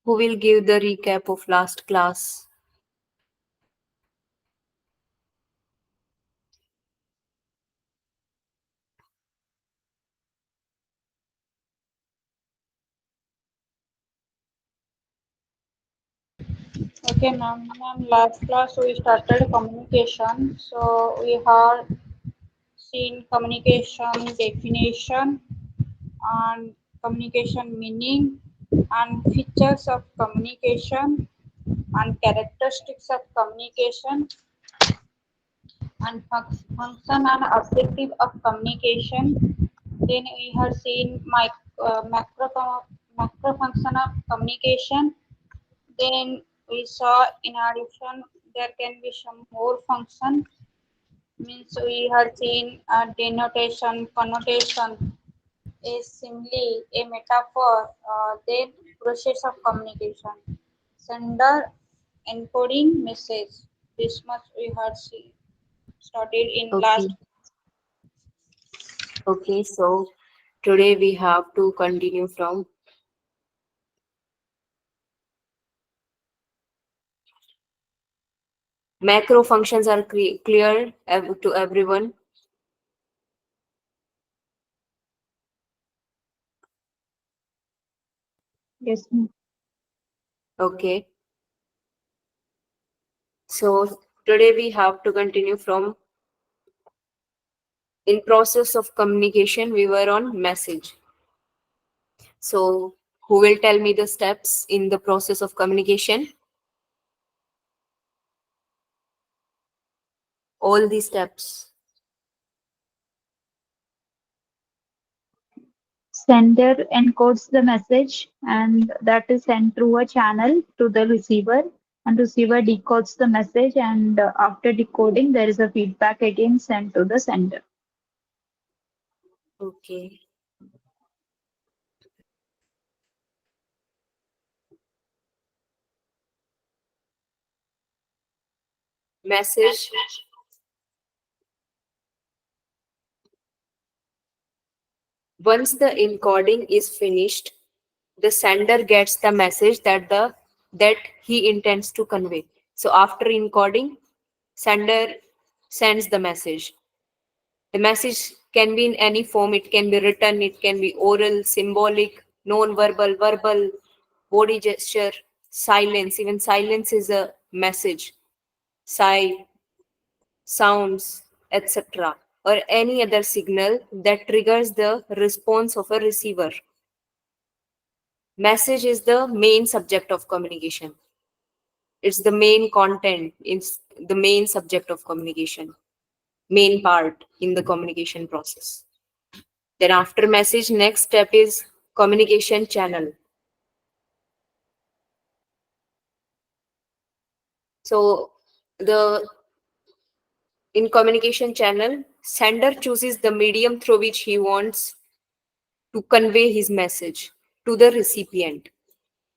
Who will give the recap of last class? Okay, ma'am. Ma'am, last class we started communication. So we have seen communication definition and communication meaning and features of communication and characteristics of communication and function and objective of communication. Then we have seen macro function of communication. Then we saw in addition there can be some more function. Means we have seen denotation, connotation, a simile, a metaphor, then process of communication. Sender, encoding, message. This much we have seen studied in last. Okay. Okay, so today we have to continue from macro functions are clear to everyone. Yes, ma'am. Okay. So today we have to continue from in process of communication we were on message. So who will tell me the steps in the process of communication? All these steps. Sender encodes the message and that is sent through a channel to the receiver, and receiver decodes the message, and after decoding there is a feedback again sent to the sender. Okay. Message. Once the encoding is finished, the sender gets the message that he intends to convey. So after encoding, sender sends the message. The message can be in any form. It can be written, it can be oral, symbolic, non-verbal, verbal, body gesture, silence. Even silence is a message. Sigh, sounds, etc., or any other signal that triggers the response of a receiver. Message is the main subject of communication. It's the main content, it's the main subject of communication, main part in the communication process. Then after message, next step is communication channel. So the in communication channel, sender chooses the medium through which he wants to convey his message to the recipient.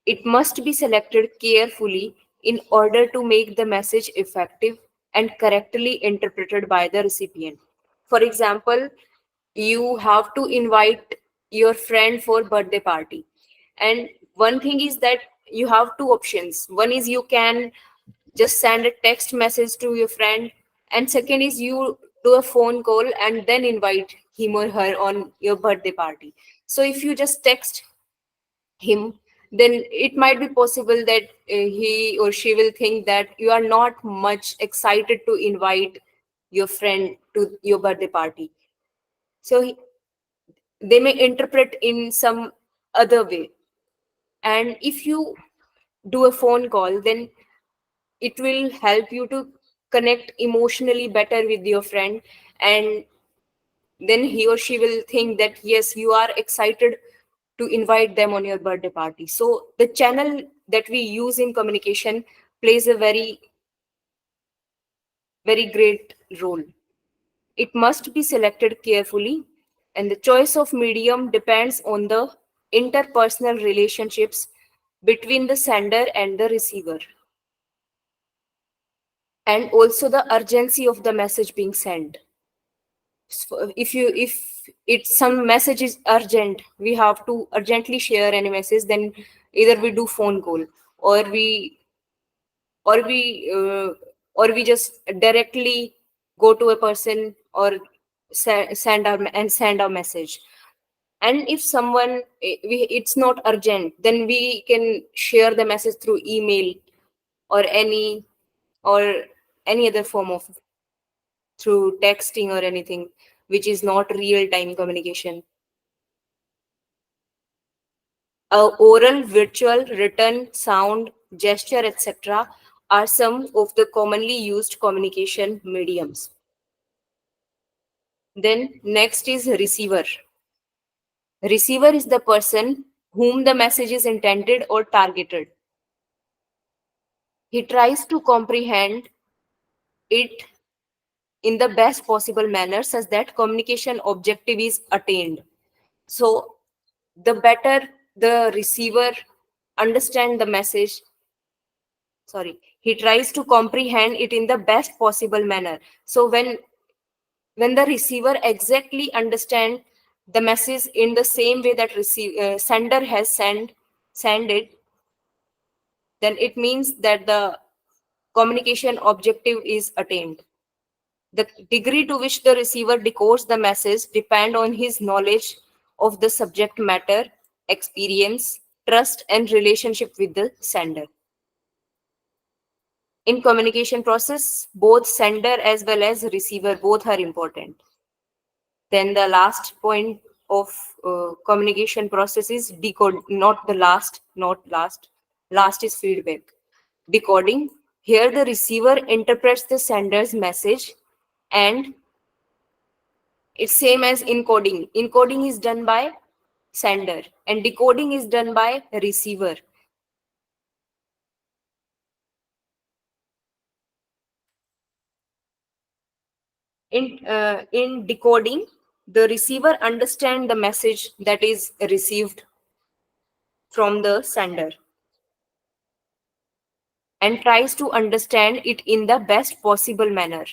It must be selected carefully in order to make the message effective and correctly interpreted by the recipient. For example, you have to invite your friend for birthday party, and one thing is that you have two options. One is you can just send a text message to your friend, and second is you do a phone call and then invite him or her on your birthday party. So if you just text him, then it might be possible that he or she will think that you are not much excited to invite your friend to your birthday party. So they may interpret in some other way. And if you do a phone call, then it will help you to connect emotionally better with your friend, and then he or she will think that yes, you are excited to invite them on your birthday party. So the channel that we use in communication plays a very great role. It must be selected carefully, and the choice of medium depends on the interpersonal relationships between the sender and the receiver, and also the urgency of the message being sent. So if it's some message is urgent, we have to urgently share any message, then Either we do phone call, or or we uh, or we just directly go to a person or send our message. And if someone it's not urgent, then we can share the message through email or or any other form of through texting or anything which is not real time communication. Oral, virtual, written, sound, gesture, etc. are some of the commonly used communication mediums. Then next is receiver. Receiver is the person whom the message is intended or targeted. He tries to comprehend it in the best possible manner such that communication objective is attained. So the better the receiver understand the message, he tries to comprehend it in the best possible manner. So when the receiver exactly understand the message in the same way that sender has send it, then it means that the communication objective is attained. The degree to which the receiver decodes the message depend on his knowledge of the subject matter, experience, trust, and relationship with the sender. In communication process, both sender as well as receiver both are important. Then the last point of communication process is decode. Not the last, not last. Last is feedback. Decoding. Here the receiver interprets the sender's message, and it's same as encoding. Encoding is done by sender and decoding is done by receiver. In decoding, the receiver understands the message that is received from the sender and tries to understand it in the best possible manner.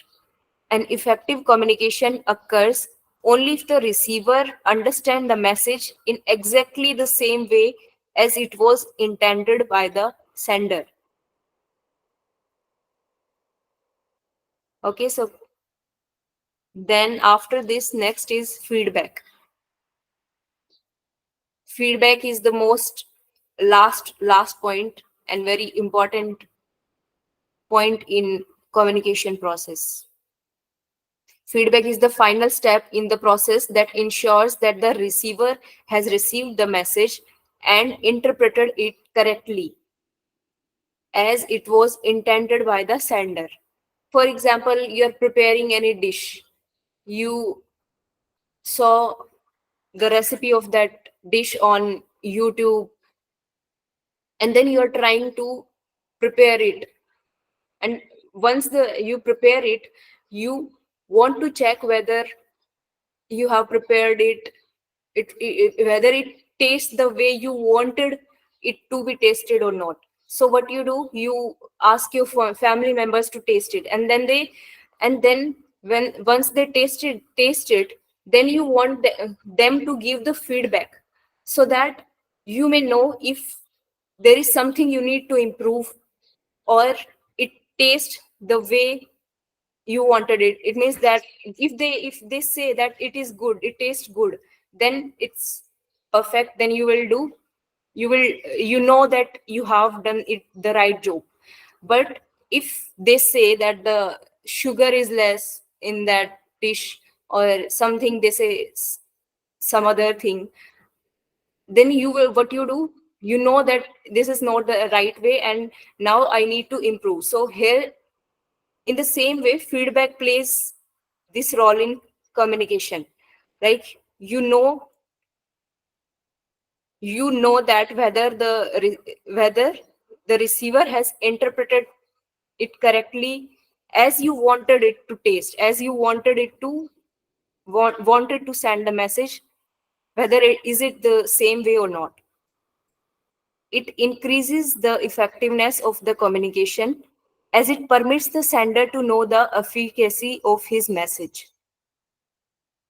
An effective communication occurs only if the receiver understands the message in exactly the same way as it was intended by the sender. Okay, so then after this, next is feedback. Feedback is the most last point and very important point in communication process. Feedback is the final step in the process that ensures that the receiver has received the message and interpreted it correctly as it was intended by the sender. For example, you are preparing any dish. You saw the recipe of that dish on YouTube, and then you are trying to prepare it. And once you prepare it, you want to check whether you have prepared whether it tastes the way you wanted it to be tasted or not. So what you do, you ask your family members to taste it, and then when once they taste it, then you want them to give the feedback so that you may know if there is something you need to improve or it tastes the way you wanted it. It means that if they say that it is good, it tastes good, then it's perfect. Then you know that you have done it the right job. But if they say that the sugar is less in that dish or something, they say some other thing, then you will what you do, you know that this is not the right way and now I need to improve. So here, in the same way, feedback plays this role in communication. Like you know that whether the receiver has interpreted it correctly as you wanted it to taste, as you wanted it to wanted to send the message, whether it the same way or not. It increases the effectiveness of the communication as it permits the sender to know the efficacy of his message.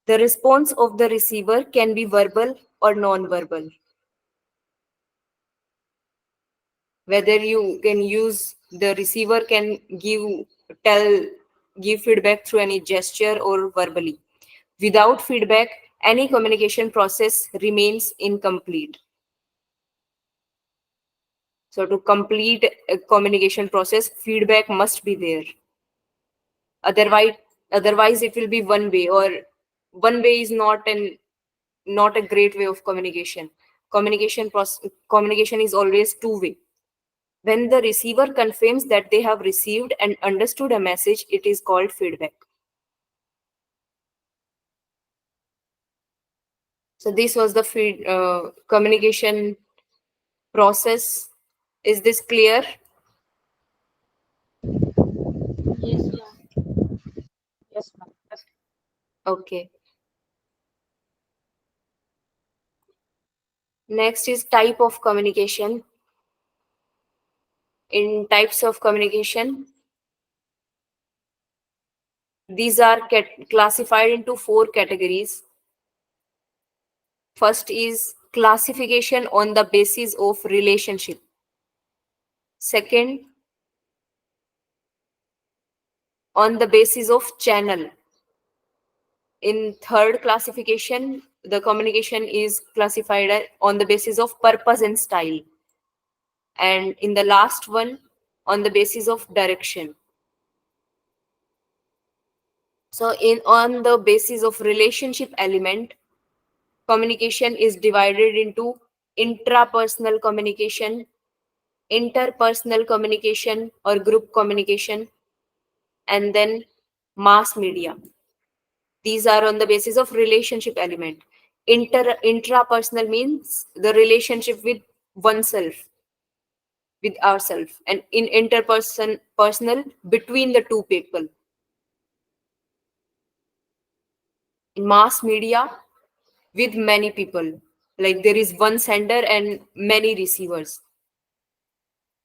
The response of the receiver can be verbal or non-verbal. whether you can use the receiver can give feedback through any gesture or verbally. Without feedback, any communication process remains incomplete. So to complete a communication process, feedback must be there. Otherwise, otherwise it will be one way, or one way is not a great way of communication. Communication is always two way. When the receiver confirms that they have received and understood a message, it is called feedback. So this was the communication process. Is this clear? Yes, ma'am. Yes, ma'am. Okay. Next is type of communication. In types of communication, these are classified into 4 categories. First is classification on the basis of relationship. Second, on the basis of channel. In third classification, the communication is classified on the basis of purpose and style. And in the last one, on the basis of direction. So on the basis of relationship element, communication is divided into intrapersonal communication, interpersonal communication or group communication, and then mass media. These are on the basis of relationship element. Intrapersonal means the relationship with oneself, with ourselves, and in personal between the two people. In mass media, with many people, like there is one sender and many receivers.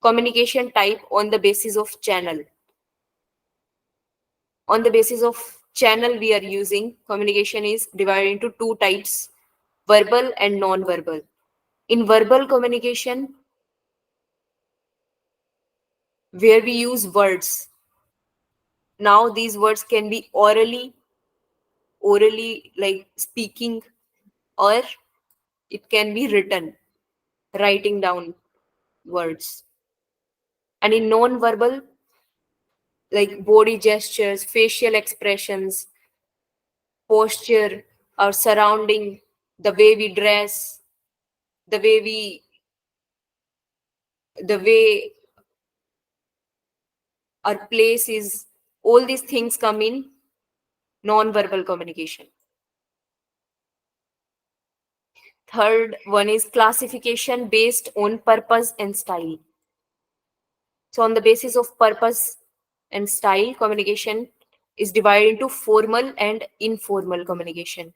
Communication type on the basis of channel. On the basis of channel we are using, communication is divided into 2 types: verbal and non-verbal. In verbal communication, where we use words, now these words can be orally like speaking, or it can be written, writing down words. And in non-verbal, like body gestures, facial expressions, posture, our surrounding, the way we dress, the way the way our place is, all these things come in non-verbal communication. Third one is classification based on purpose and style. So on the basis of purpose and style, communication is divided into formal and informal communication.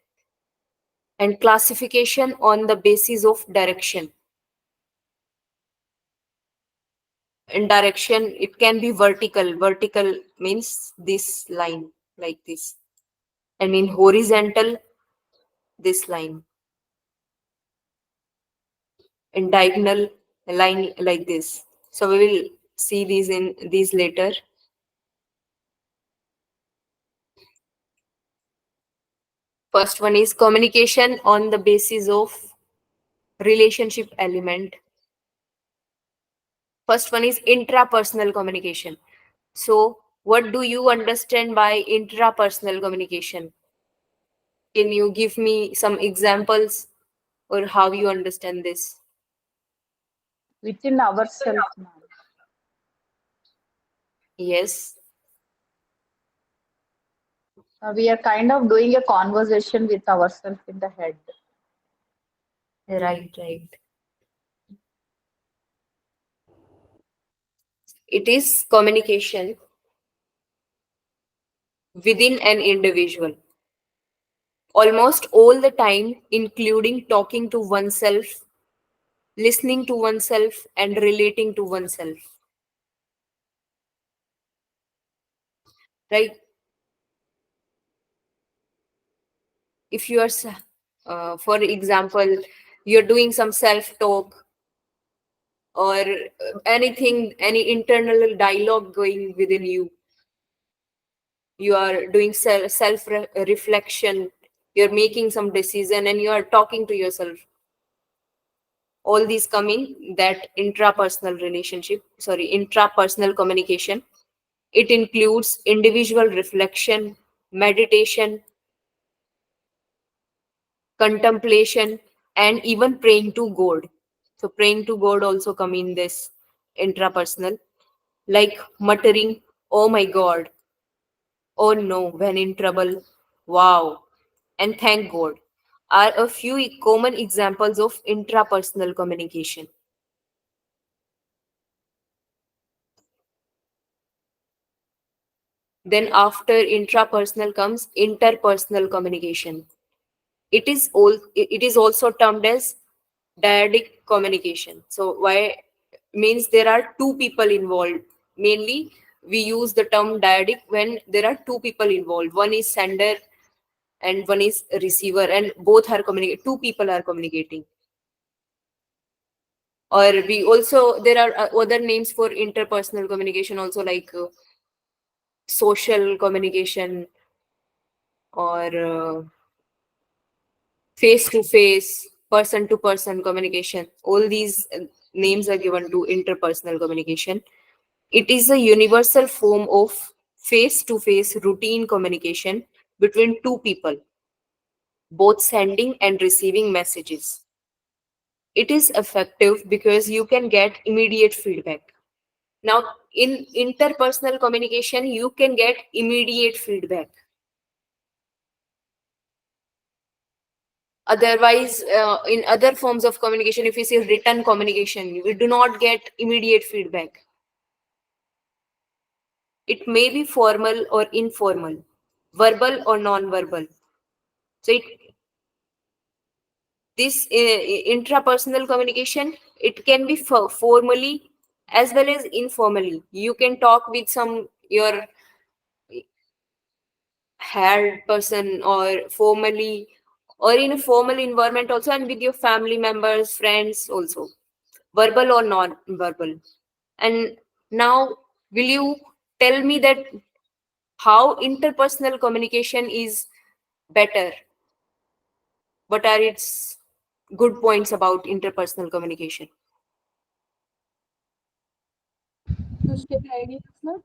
And classification on the basis of direction. In direction, it can be vertical. Vertical means this line, like this. And in horizontal, this line. In diagonal, a line like this. So we will see these later. First one is communication on the basis of relationship element. First one is intrapersonal communication. So what do you understand by intrapersonal communication? Can you give me some examples or how you understand this? Within ourselves, ma'am. Yes, We are kind of doing a conversation with ourselves in the head. right. It is communication within an individual. Almost all the time, including talking to oneself, listening to oneself, and relating to oneself. Right? If you are, for example, you're doing some self talk, or anything, any internal dialogue going within you. You are doing self reflection, you're making some decision, and you are talking to yourself. All these come in that intrapersonal communication. It includes individual reflection, meditation, contemplation, and even praying to God. So praying to God also come in this intrapersonal, like muttering, "Oh my God," "Oh no," when in trouble, "Wow," and "Thank God," are a few common examples of intrapersonal communication. Then after intrapersonal comes interpersonal communication. It is also termed as dyadic communication. So why means there are two people involved. Mainly we use the term dyadic when there are two people involved. One is sender and one is receiver, and both are communicating. Two people are communicating. Or we also, there are other names for interpersonal communication also, like social communication, or face to face, person to person communication. All these names are given to interpersonal communication. It is a universal form of face to face routine communication between two people, both sending and receiving messages. It is effective because you can get immediate feedback. Now, in interpersonal communication, you can get immediate feedback. Otherwise, in other forms of communication, if you say written communication, we do not get immediate feedback. It may be formal or informal, verbal or non-verbal. So this intrapersonal communication, it can be formally as well as informally. You can talk with some your hired person, or formally, or in a formal environment also, and with your family members, friends also, verbal or non-verbal. And now, will you tell me that how interpersonal communication is better? What are its good points about interpersonal communication? To share ideas, no?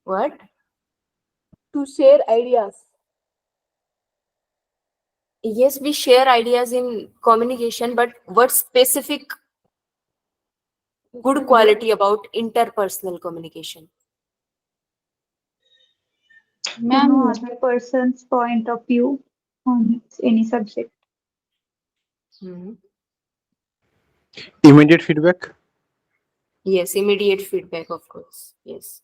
What? To share ideas. Yes, we share ideas in communication, but what specific good quality about interpersonal communication? To Ma'am, know other person's point of view on any subject. Hmm. Immediate feedback. Yes, immediate feedback, of course. Yes.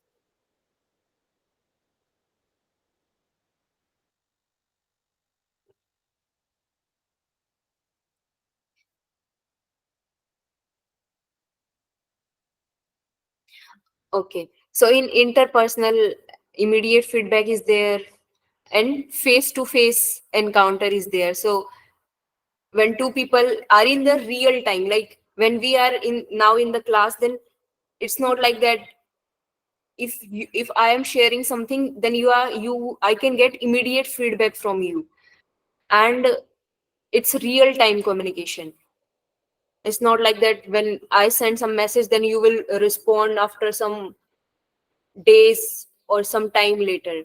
Okay. So in interpersonal, immediate feedback is there, and face to face encounter is there. So when two people are in the real time, like when we are in now in the class, then it's not like that. If I am sharing something, then I can get immediate feedback from you, and it's real time communication. It's not like that when I send some message, then you will respond after some days or some time later.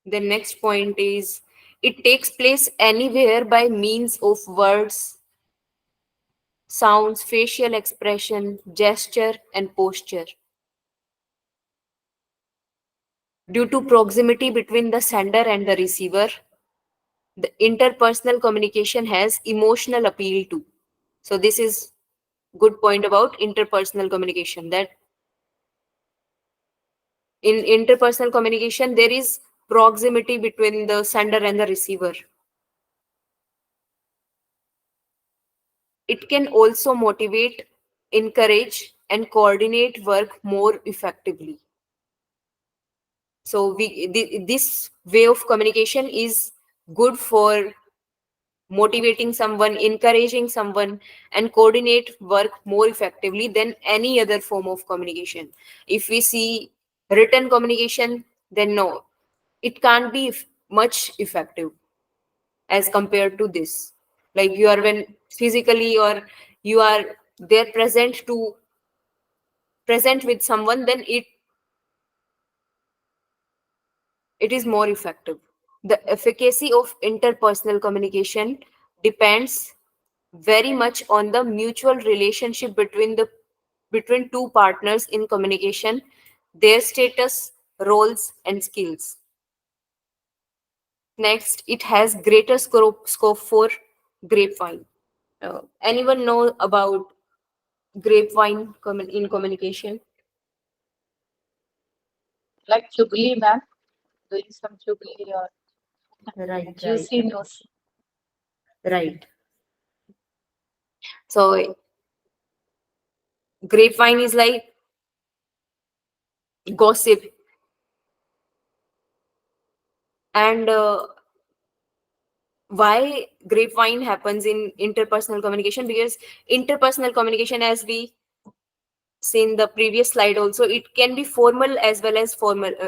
The next point is, it takes place anywhere by means of words, sounds, facial expression, gesture, and posture. Due to proximity between the sender and the receiver, the interpersonal communication has emotional appeal too. So this is good point about interpersonal communication, that in interpersonal communication there is proximity between the sender and the receiver. It can also motivate, encourage, and coordinate work more effectively. So this way of communication is good for motivating someone, encouraging someone, and coordinate work more effectively than any other form of communication. If we see written communication, then no, it can't be much effective as compared to this. Like you are when physically or you are there present with someone, then it is more effective. The efficacy of interpersonal communication depends very much on the mutual relationship between two partners in communication, their status, roles, and skills. Next, it has greater scope for grapevine. Anyone know about grapevine in communication? Like Chugli, ma'am, doing some Chugli or Right, juicy news. right. So grapevine is like gossip, and why grapevine happens in interpersonal communication? Because interpersonal communication, as we seen the previous slide also, it can be formal as well as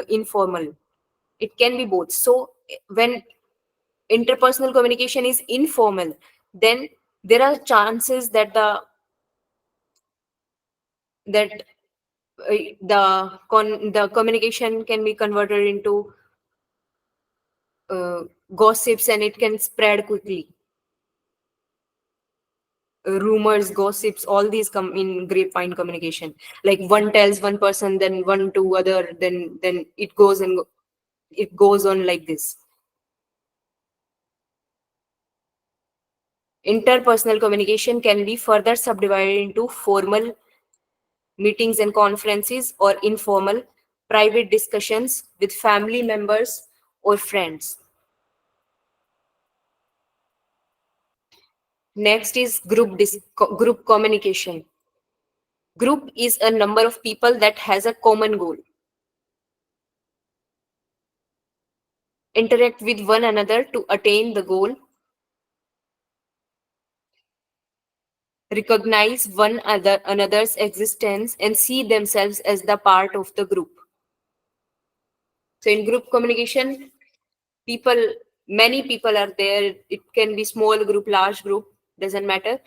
informal. It can be both. So when interpersonal communication is informal, then there are chances that that the communication can be converted into gossips, and it can spread quickly. Rumors, gossips, all these come in grapevine communication. Like one tells one person, then one to other, then it goes on like this. Interpersonal communication can be further subdivided into formal meetings and conferences, or informal private discussions with family members or friends. Next is group communication. Group is a number of people that has a common goal, interact with one another to attain the goal, recognize another's existence, and see themselves as the part of the group. So in group communication, many people are there. It can be small group, large group, doesn't matter.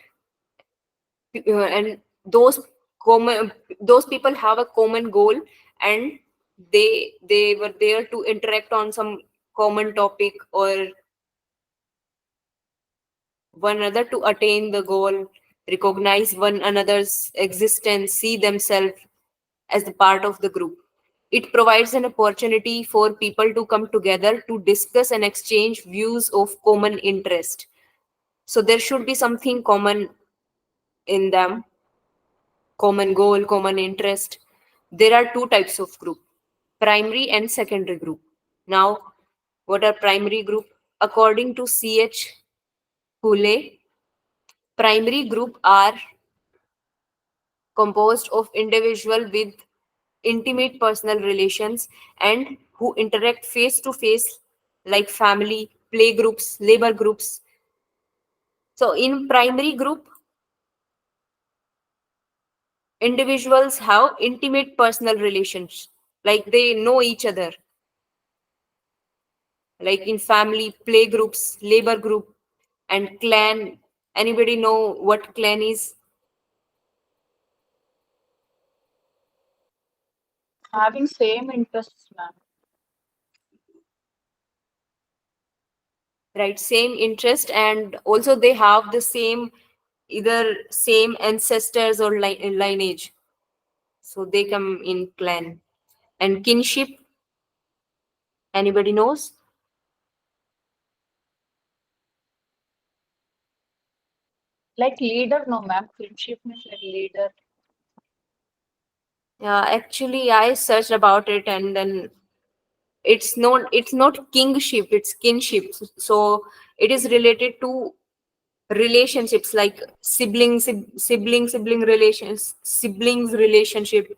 And those people have a common goal, and they were there to interact on some common topic or one another to attain the goal, recognize one another's existence, see themselves as the part of the group. It provides an opportunity for people to come together to discuss and exchange views of common interest. So there should be something common in them, common goal, common interest. There are two types of group, primary and secondary group. Now, what are primary group? According to C.H. Hule, primary group are composed of individuals with intimate personal relations and who interact face to face, like family, play groups, labor groups. So in primary group, individuals have intimate personal relations, like they know each other, like in family, play groups, labor group, and clan. Anybody know what clan is? Having same interests, ma'am. Right, same interest, and also they have the either same ancestors or lineage, so they come in clan. And kinship, anybody knows? Like leader, no, ma'am. Friendship means like leader. Yeah, actually I searched about it, and then it's not kingship, it's kinship. So it is related to relationships, like sibling relations, siblings relationship,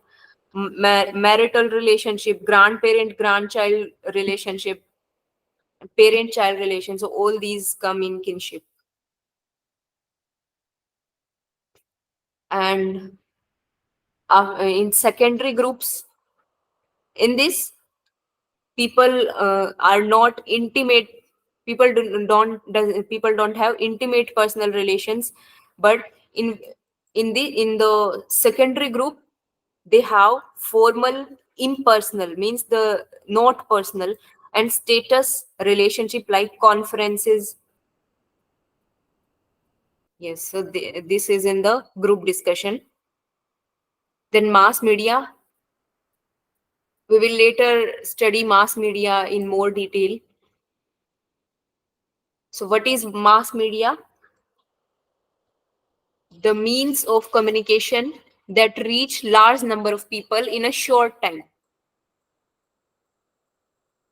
marital relationship, grandparent grandchild relationship, parent child relation. So all these come in kinship. And in secondary groups, in this, people are not intimate. People don't have intimate personal relations, but in the secondary group, they have formal impersonal, means the not personal, and status relationship like conferences. Yes, so this is in the group discussion. Then mass media. We will later study mass media in more detail. So what is mass media? The means of communication that reach large number of people in a short time,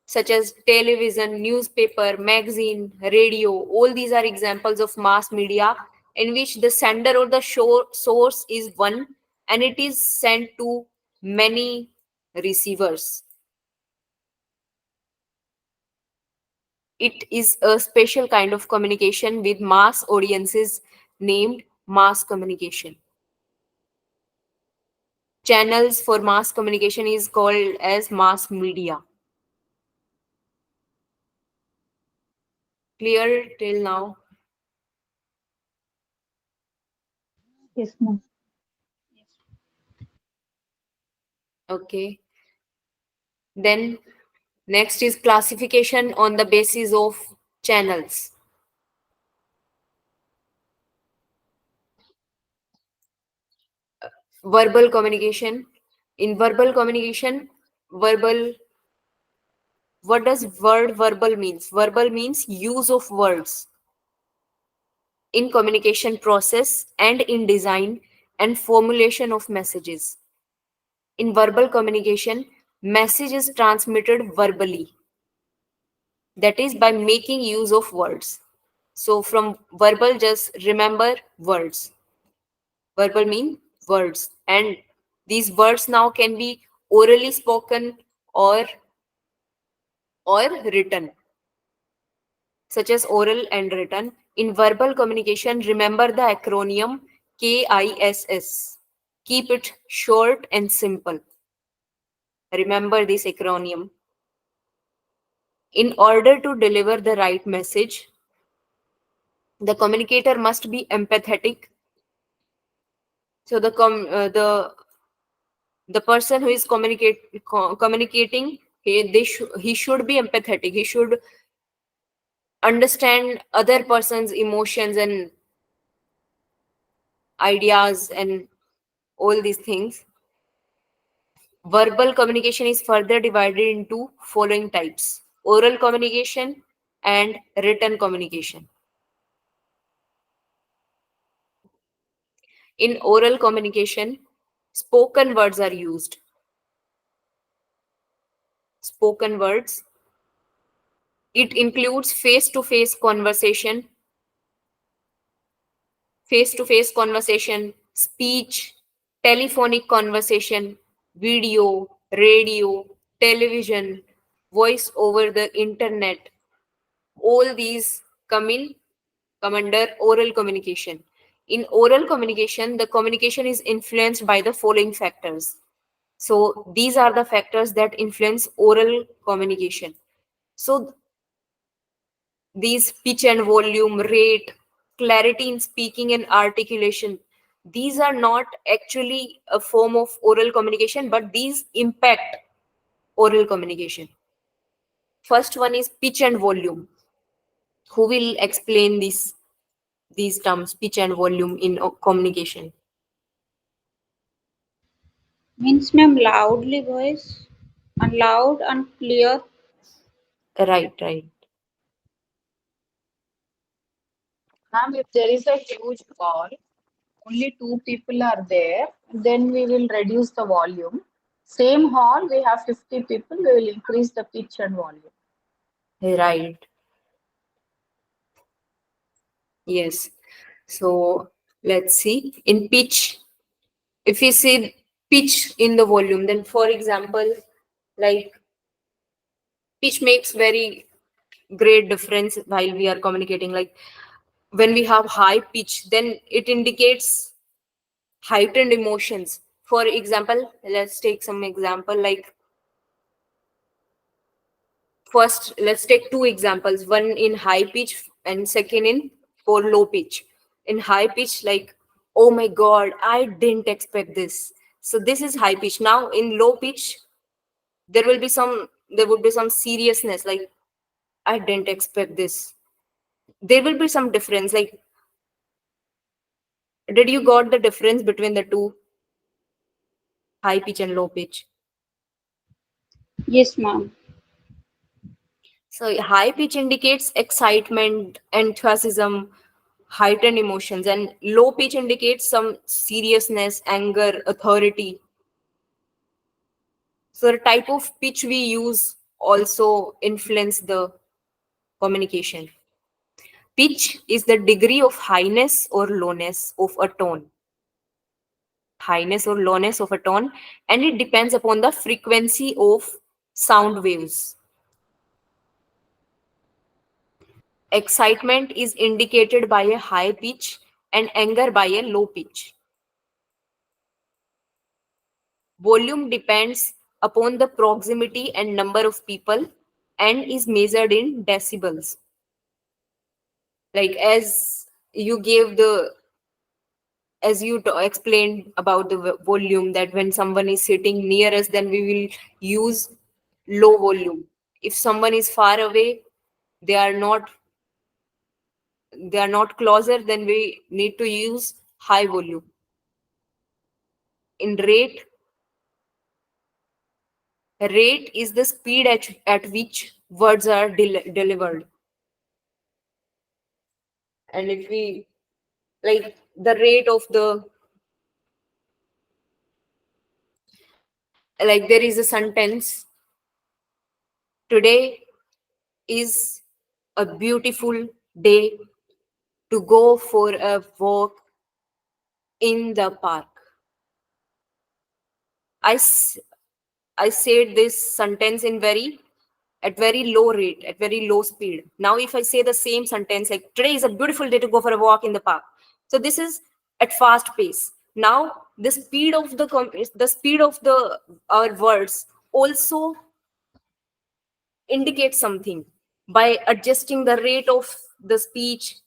such as television, newspaper, magazine, radio. All these are examples of mass media in which the sender or the source is one and it is sent to many receivers. It is a special kind of communication with mass audiences named mass communication. Channels for mass communication is called as mass media. Clear till now? Yes, ma'am. Okay. Then next is classification on the basis of channels. Verbal communication. In verbal communication, verbal, what does word verbal means? Verbal means use of words in communication process and in design and formulation of messages. In verbal communication, message is transmitted verbally. That is by making use of words. So from verbal, just remember words. Verbal mean words. And these words now can be orally spoken or written, such as oral and written. In verbal communication, remember the acronym KISS. Keep it short and simple. Remember this acronym. In order to deliver the right message, the communicator must be empathetic. So the person who is communicating, he should be empathetic. He should understand other person's emotions and ideas and all these things. Verbal communication is further divided into following types: oral communication and written communication. In oral communication, spoken words are used. Spoken words. It includes face-to-face conversation, speech, telephonic conversation, video, radio, television, voice over the internet. All these come under oral communication. In oral communication, the communication is influenced by the following factors. So these are the factors that influence oral communication. So these pitch and volume, rate, clarity in speaking and articulation, these are not actually a form of oral communication, but these impact oral communication. First one is pitch and volume. Who will explain these terms, pitch and volume, in communication? Means ma'am loudly voice and loud and clear. Right, right. Ma'am, if there is a huge hall, only two people are there, then we will reduce the volume. Same hall, we have 50 people, we will increase the pitch and volume. Right. Yes. So let's see. In pitch, if you see pitch in the volume. Then, for example, like pitch makes very great difference while we are communicating. Like when we have high pitch, then it indicates heightened emotions. For example, let's take some example. Like first, let's take two examples, one in high pitch and second in for low pitch. In high pitch, like, oh my god, I didn't expect this. So this is high pitch. Now in low pitch, there would be some seriousness, like, I didn't expect this. There will be some difference. Like, did you got the difference between the two, high pitch and low pitch? Yes, ma'am. So high pitch indicates excitement, enthusiasm, heightened emotions, and low pitch indicates some seriousness, anger, authority. So the type of pitch we use also influence the communication. Pitch is the degree of highness or lowness of a tone. Highness or lowness of a tone, and it depends upon the frequency of sound waves. Excitement is indicated by a high pitch and anger by a low pitch. Volume depends upon the proximity and number of people and is measured in decibels. Like as you explained about the volume, that when someone is sitting near us, then we will use low volume. If someone is far away, they are not closer, then we need to use high volume. In rate is the speed at which words are delivered. And if we, like, the rate of the, like, there is a sentence, today is a beautiful day to go for a walk in the park. I said this sentence at very low rate, at very low speed. Now if I say the same sentence, like, today is a beautiful day to go for a walk in the park, so this is at fast pace. Now the speed of our words also indicates something. By adjusting the rate of the speech,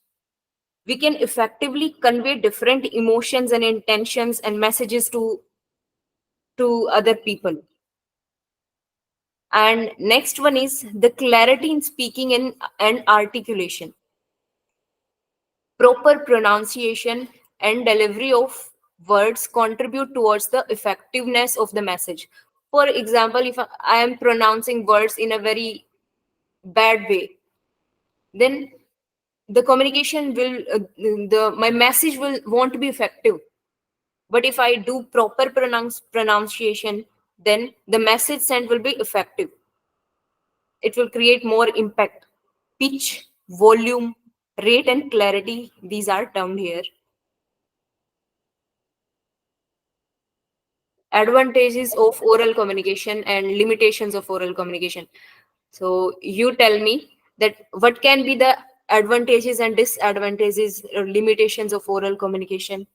we can effectively convey different emotions and intentions and messages to other people. And next one is the clarity in speaking and articulation. Proper pronunciation and delivery of words contribute towards the effectiveness of the message. For example, if I am pronouncing words in a very bad way, then the communication will, my message won't be effective. But if I do proper pronunciation, then the message sent will be effective. It will create more impact. Pitch, volume, rate, and clarity, these are termed here. Advantages of oral communication and limitations of oral communication. So you tell me that what can be the advantages and disadvantages or limitations of oral communication.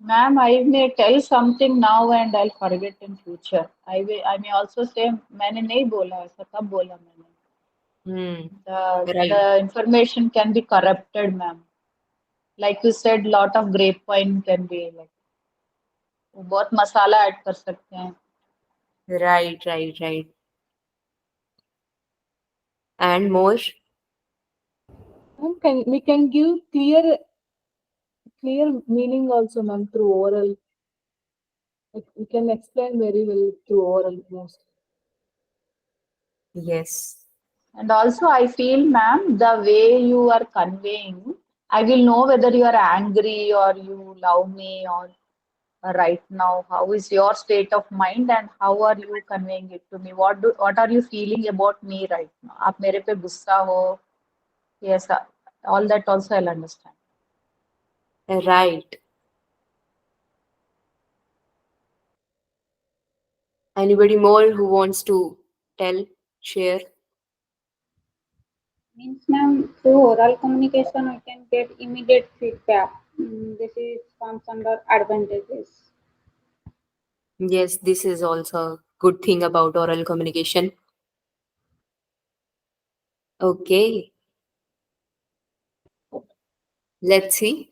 Ma'am, I may tell something now and I'll forget in future. I may also say मैंने नहीं बोला ऐसा कब बोला मैंने. Right. The information can be corrupted, ma'am. Like you said, lot of grapevine can be like, वो बहुत मसाला add कर सकते हैं. Right. And more? Ma'am, we can give clear meaning also, ma'am, through oral. Like, we can explain very well through oral most. Yes. And also, I feel, ma'am, the way you are conveying, I will know whether you are angry or you love me or right now. How is your state of mind and how are you conveying it to me? What are you feeling about me right now? आप मेरे पे गुस्सा हो? Yes, all that also I'll understand. Right. Anybody more who wants to tell, share? Means, ma'am, through oral communication, we can get immediate feedback. This is comes under advantages. Yes, this is also a good thing about oral communication. Okay, let's see.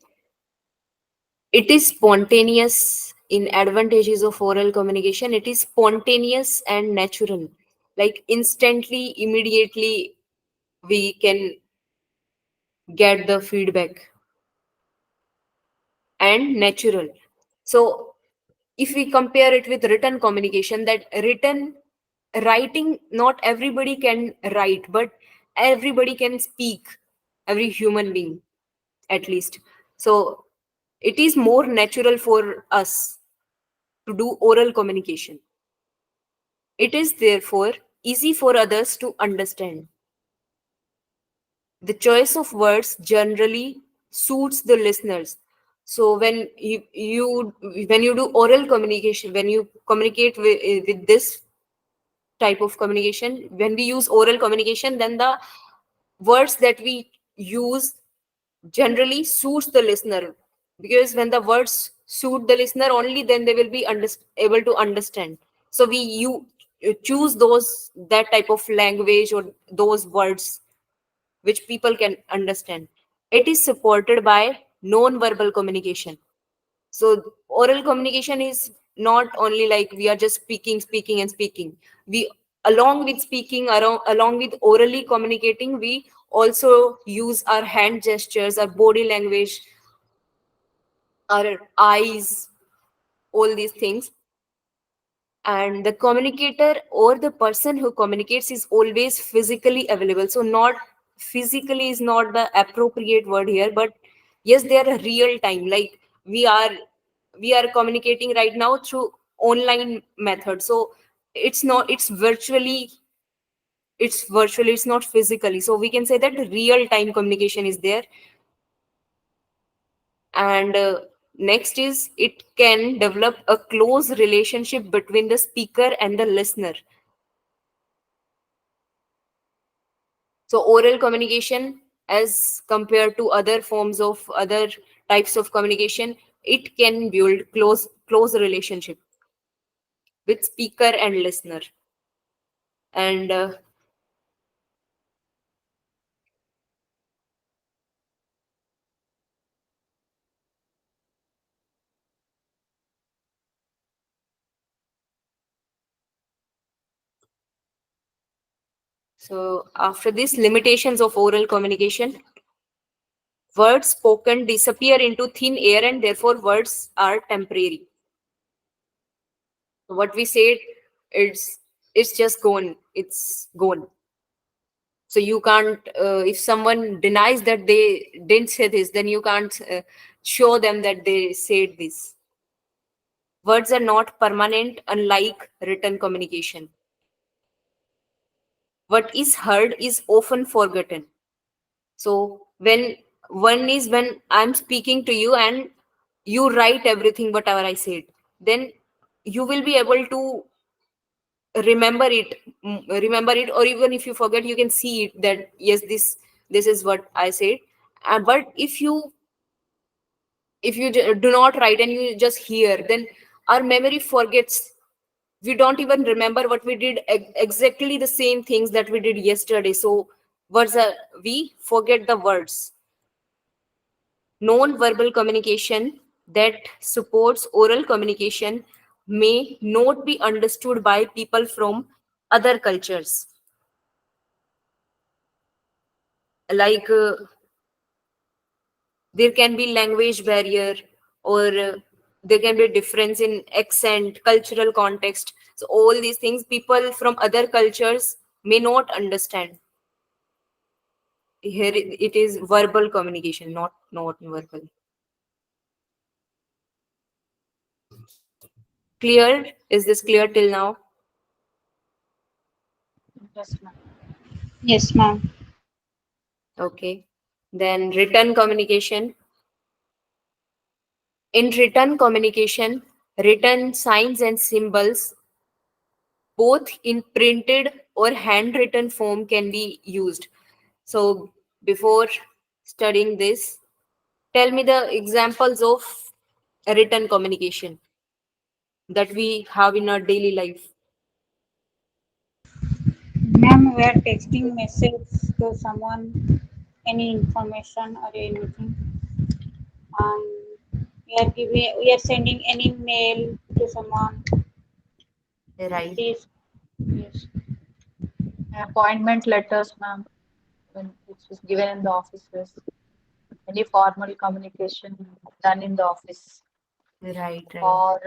It is spontaneous in advantages of oral communication. It is spontaneous and natural. Like instantly, immediately, we can get the feedback and natural. So if we compare it with written communication, that writing, not everybody can write, but everybody can speak, every human being at least. So it is more natural for us to do oral communication. It is therefore easy for others to understand. The choice of words generally suits the listeners. So when you do oral communication, when you communicate with this type of communication, when we use oral communication, then the words that we use generally suits the listener, because when the words suit the listener, only then they will be able to understand. So you choose those, that type of language or those words which people can understand. It is supported by non-verbal communication. So oral communication is not only like we are just speaking and speaking. We, along with speaking, along with orally communicating, we also use our hand gestures, our body language, our eyes, all these things. And the communicator or the person who communicates is always physically available. So not physically is not the appropriate word here, but yes, they are real time. Like we are we are communicating right now through online method. So it's not, it's not physically. So we can say that real time communication is there. And next is, it can develop a close relationship between the speaker and the listener. So oral communication, as compared to other forms of other types of communication, it can build close relationship with speaker and listener. And so after this, limitations of oral communication: words spoken disappear into thin air, and therefore words are temporary. What we said, it's just gone, it's gone. So you can't, if someone denies that they didn't say this, then you can't show them that they said this. Words are not permanent, unlike written communication. What is heard is often forgotten. So when I'm speaking to you and you write everything whatever I said, then you will be able to remember it, or even if you forget, you can see it, that yes, this is what I said. But if you do not write and you just hear, then our memory forgets. We don't even remember what we did, exactly the same things that we did yesterday. So words are, we forget the words. Non-verbal communication that supports oral communication may not be understood by people from other cultures. Like there can be language barrier, or there can be a difference in accent, cultural context. So all these things people from other cultures may not understand. Here it is verbal communication, not verbal. Clear? Is this clear till now? Yes, ma'am. Yes, ma'am. Okay. Then written communication. In written communication, written signs and symbols both in printed or handwritten form can be used. So before studying this, tell me the examples of written communication that we have in our daily life. Ma'am, we are texting message to someone, any information or anything, and we are sending any mail to someone. Right. This, yes. Appointment letters, ma'am, when which is given in the offices. Any formal communication done in the office, Right. or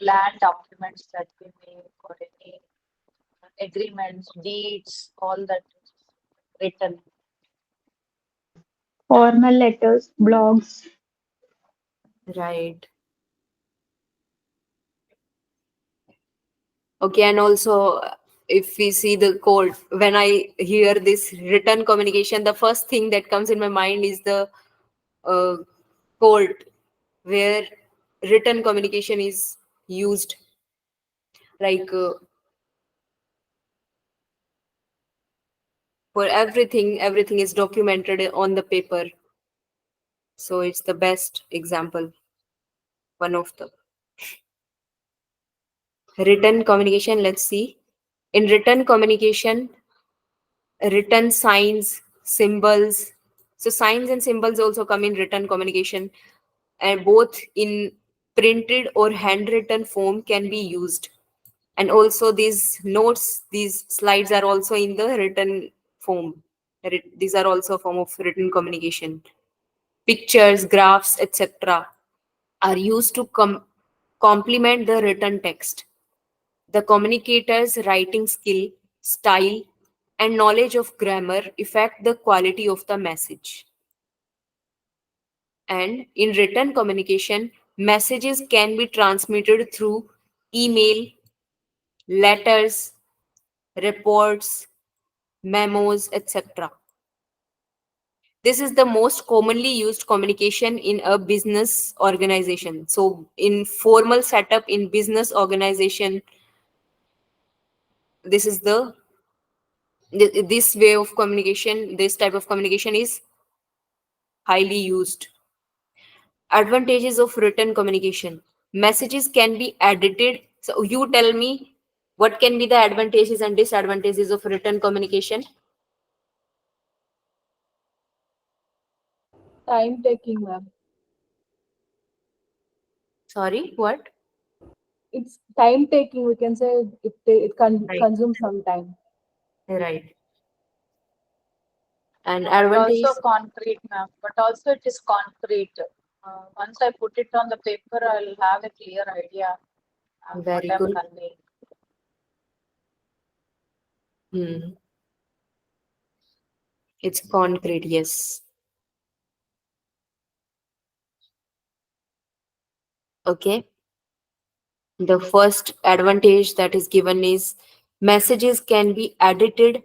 land documents that we make, or any agreements, deeds, all that is written. Formal letters, blogs. Right. Okay, and also if we see the code, when I hear this written communication, the first thing that comes in my mind is the uh, code where written communication is used. Like for everything, everything is documented on the paper. So it's the best example, one of the written communication. Let's see. In written communication, written signs, symbols. So signs and symbols also come in written communication, and both in printed or handwritten form can be used. And also these notes, these slides are also in the written form. These are also a form of written communication. Pictures, graphs, etc. are used to complement the written text. The communicator's writing skill, style, and knowledge of grammar affect the quality of the message. And in written communication, messages can be transmitted through email, letters, reports, memos, etc. This is the most commonly used communication in a business organization. So, in formal setup in business organization, this is this way of communication, this type of communication is highly used. Advantages of written communication. Messages can be edited. So you tell me what can be the advantages and disadvantages of written communication. Time taking, ma'am. Sorry, what? It's time taking. We can say it can Right, consume some time. right. And But also advantage, concrete, ma'am. But also it is concrete. Once I put it on the paper, I'll have a clear idea of what very I'm good. conveying. Hmm. It's concrete, yes. Okay. The first advantage that is given is messages can be edited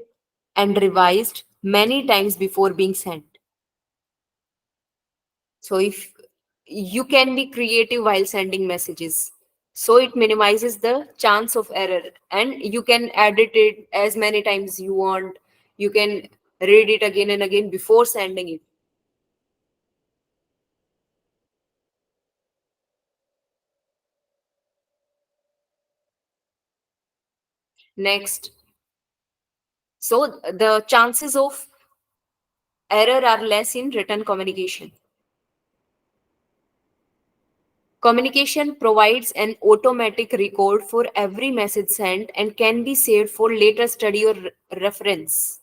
and revised many times before being sent. So if you can be creative while sending messages, so it minimizes the chance of error, and you can edit it as many times you want. You can read it again and again before sending it. Next, so the chances of error are less in written communication. Communication provides an automatic record for every message sent and can be saved for later study or reference.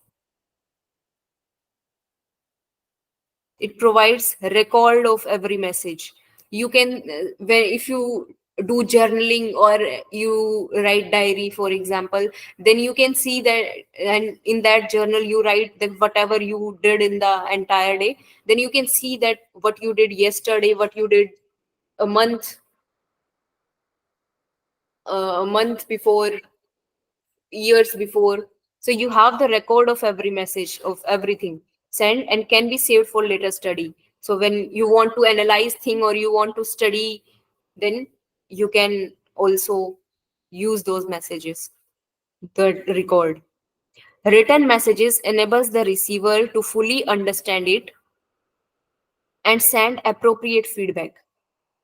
It provides record of every message. You can where if you do journaling or you write diary, for example, then you can see that, and in that journal you write that whatever you did in the entire day. Then you can see that what you did yesterday, what you did a month, a month before, years before. So you have the record of every message, of everything sent, and can be saved for later study. So when you want to analyze thing or you want to study, then you can also use those messages. the record. Written messages enables the receiver to fully understand it and send appropriate feedback.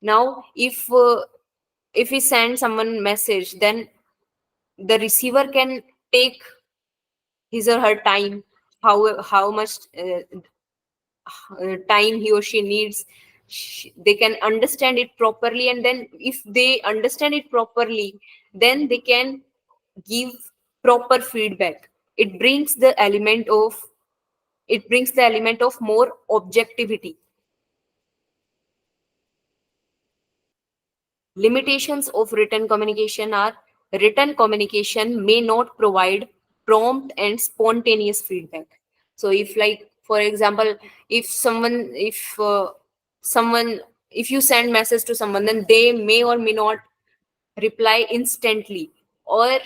Now, if we send someone message, then the receiver can take his or her time, how much time he or she needs. They can understand it properly, and then if they understand it properly, then they can give proper feedback. It brings the element of more objectivity. Limitations of written communication are: written communication may not provide prompt and spontaneous feedback. So if, like, for example, if someone if you send message to someone, then they may or may not reply instantly, or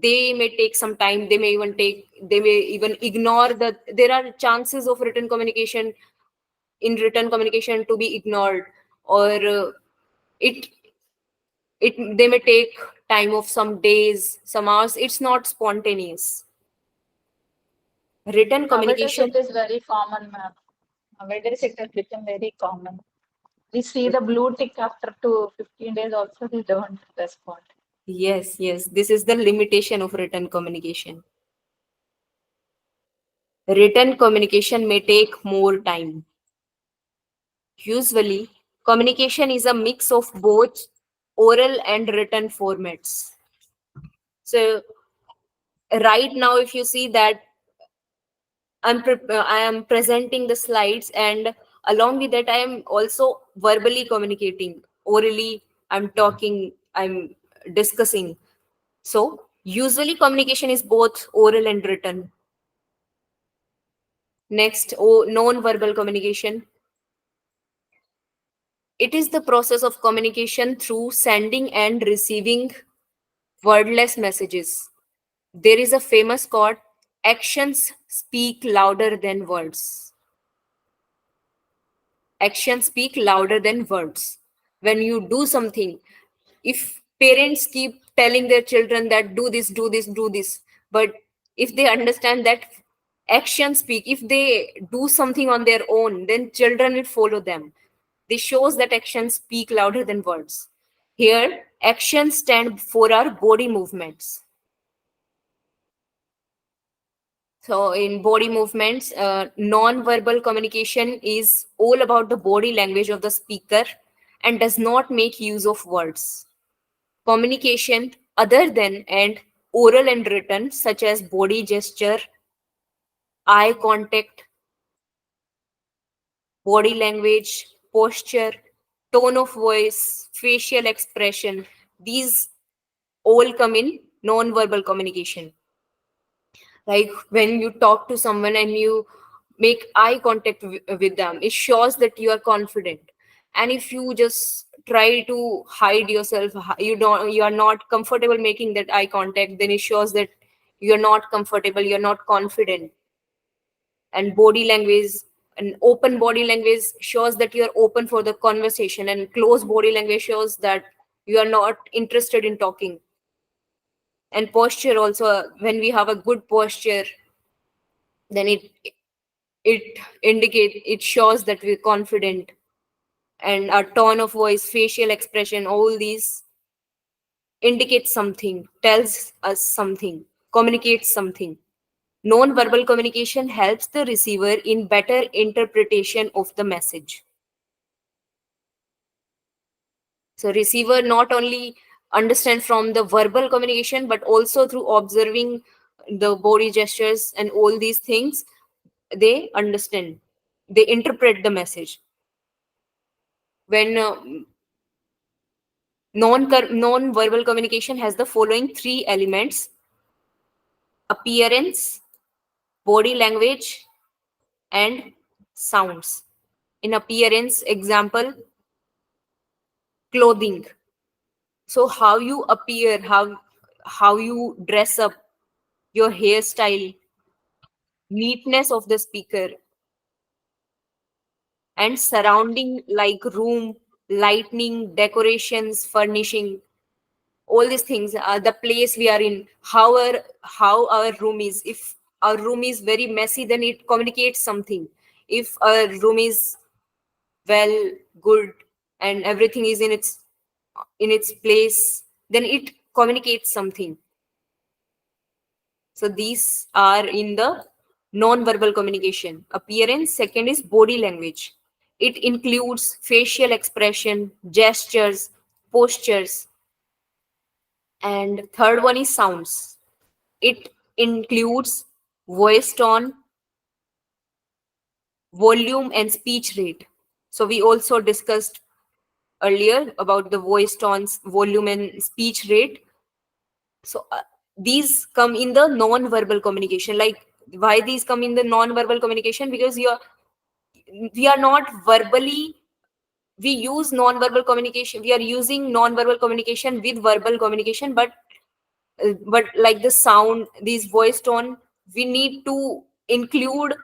they may take some time. They may even ignore the there are chances of written communication to be ignored, or it they may take time of some days, some hours. It's not spontaneous. Written Nowadays communication. it is very common, ma'am. Nowadays it has become very common. We see the blue tick after 15 days also they don't respond. Yes, this is the limitation of written communication. Written communication may take more time. Usually, communication is a mix of both oral and written formats. So, right now, if you see that I am presenting the slides, and along with that, I am also verbally communicating. Orally, I'm talking, I'm discussing. So, usually, communication is both oral and written. Next, non-verbal communication. It is the process of communication through sending and receiving wordless messages. There is a famous quote: actions speak louder than words. Actions speak louder than words. When you do something, if parents keep telling their children that do this, do this, do this, but if they understand that actions speak, if they do something on their own, then children will follow them. This shows that actions speak louder than words. Here, actions stand for our body movements. So, in body movements, non-verbal communication is all about the body language of the speaker and does not make use of words. Communication other than and oral and written, such as body gesture, eye contact, body language, posture, tone of voice, facial expression, these all come in non-verbal communication. Like when you talk to someone and you make eye contact with them, it shows that you are confident. And if you just try to hide yourself, you are not comfortable making that eye contact, then it shows that you're not comfortable, you're not confident. And body language, an open body language shows that you're open for the conversation, and closed body language shows that you are not interested in talking. And posture also, when we have a good posture, then it shows that we're confident. And our tone of voice, facial expression, all these indicate something, tells us something, communicates something. Non-verbal communication helps the receiver in better interpretation of the message. So receiver not only understand from the verbal communication, but also through observing the body gestures and all these things, they understand, they interpret the message. When non-verbal communication has the following three elements: appearance, body language, and sounds. In appearance, example, clothing. So how you appear, how you dress up, your hairstyle, neatness of the speaker, and surrounding like room, lighting, decorations, furnishing. all these things, the place we are in, how our room is. If our room is very messy, then it communicates something. If our room is well, good, and everything is in its place, then it communicates something. So these are in the non-verbal communication. Appearance. Second is body language. It includes facial expression, gestures, postures. And third one is sounds. It includes voice tone, volume, and speech rate. So we also discussed earlier about the voice tones, volume, and speech rate. So these come in the non-verbal communication. Like, why these come in the non-verbal communication? Because we are not verbally, we use non-verbal communication, we are using non-verbal communication with verbal communication, but like the sound, these voice tone, we need to include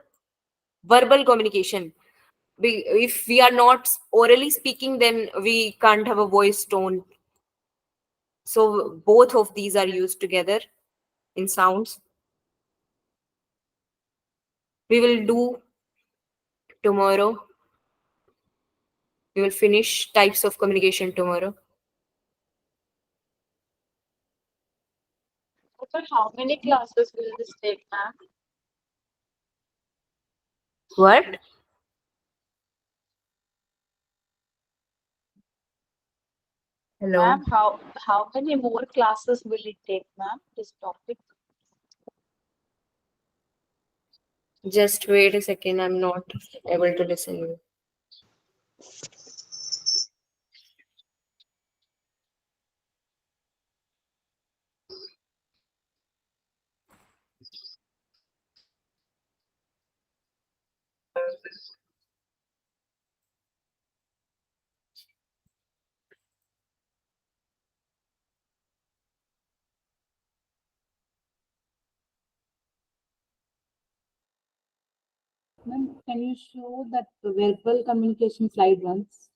verbal communication. If we are not orally speaking, then we can't have a voice tone. So both of these are used together in sounds. We will do tomorrow. We will finish types of communication tomorrow. Total, how many classes will this take, ma'am? What? Hello. Ma'am, how many more classes will it take, ma'am, this topic? Just wait a second. I'm not able to listen you. Ma'am, can you show that verbal communication slide once?